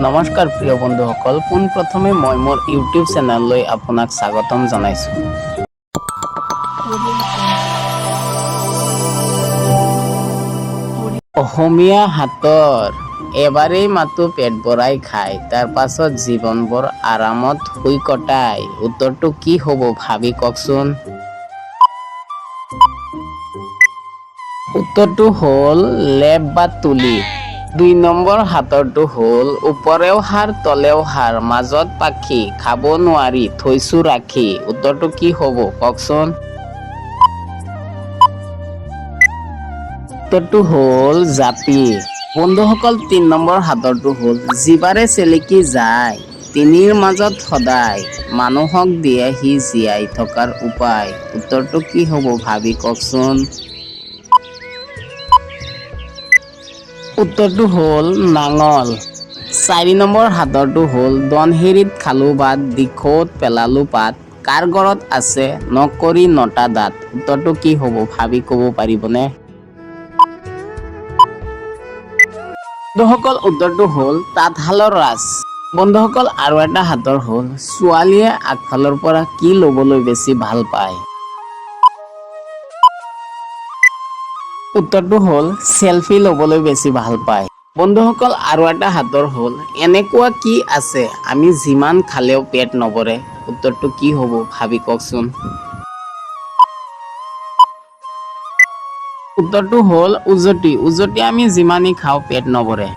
নমস্কাৰ প্ৰিয় বন্ধুসকল, পোনপ্ৰথমে মই মোৰ ইউটিউব চেনেললৈ আপোনাক স্বাগতম জনাইছোঁ। অসমীয়া হাতৰ এবাৰেই মাতো পেট ভৰাই খায়, তাৰ পাছত জীৱনভৰ আৰামত শুই কটায়। উত্তৰটো কি হ'ব ভাবি কওকচোন। উত্তৰটো হ'ল লেপ বা তুলি। ২ নম্বৰ হাতৰটো হ'ল ওপৰেও হাড় তলেও হাড়, মাজত পাখি, খাব নোৱাৰি থৈছো ৰাখি। উত্তৰটো কি হ'ব কওকচোন। উত্তৰটো হ'ল জাপি। বন্ধুসকল ৩ নম্বৰ হাতৰটো হ'ল জিভাৰে চেলেকি যায়, তিনিৰ মাজত সদায়, মানুহক দিয়ে সি জীয়াই থকাৰ উপায়। উত্তৰটো কি হ'ব ভাবি কওকচোন। উত্তৰটো হ'ল নাঙল। ৪ নম্বৰ হাতৰটো হ'ল দনহেৰিত খালো ভাত, দিখৌত পেলালো পাত, কাৰ ঘৰত আছে নকৰি নটা দাঁত। উত্তৰটো কি হ'ব ভাবি ক'ব পাৰিবনে। বন্ধুসকল উত্তৰটো হ'ল তাঁতশালৰ ৰাজ। বন্ধুসকল আৰু এটা হাতৰ হ'ল ছোৱালীয়ে আগফালৰ পৰা কি ল'বলৈ বেছি ভাল পায়। উত্তৰটো হ'ল চেলফি ল'বলৈ বেছি ভাল পায়। বন্ধুসকল আৰু এটা হাতৰ হ'ল এনেকুৱা কি আছে আমি যিমান খালেও পেট নভৰে। উত্তৰটো কি হ'ব ভাবি কওকচোন। উত্তৰটো হ'ল উজটি। উজটি আমি যিমানেই খাওঁ পেট নভৰে।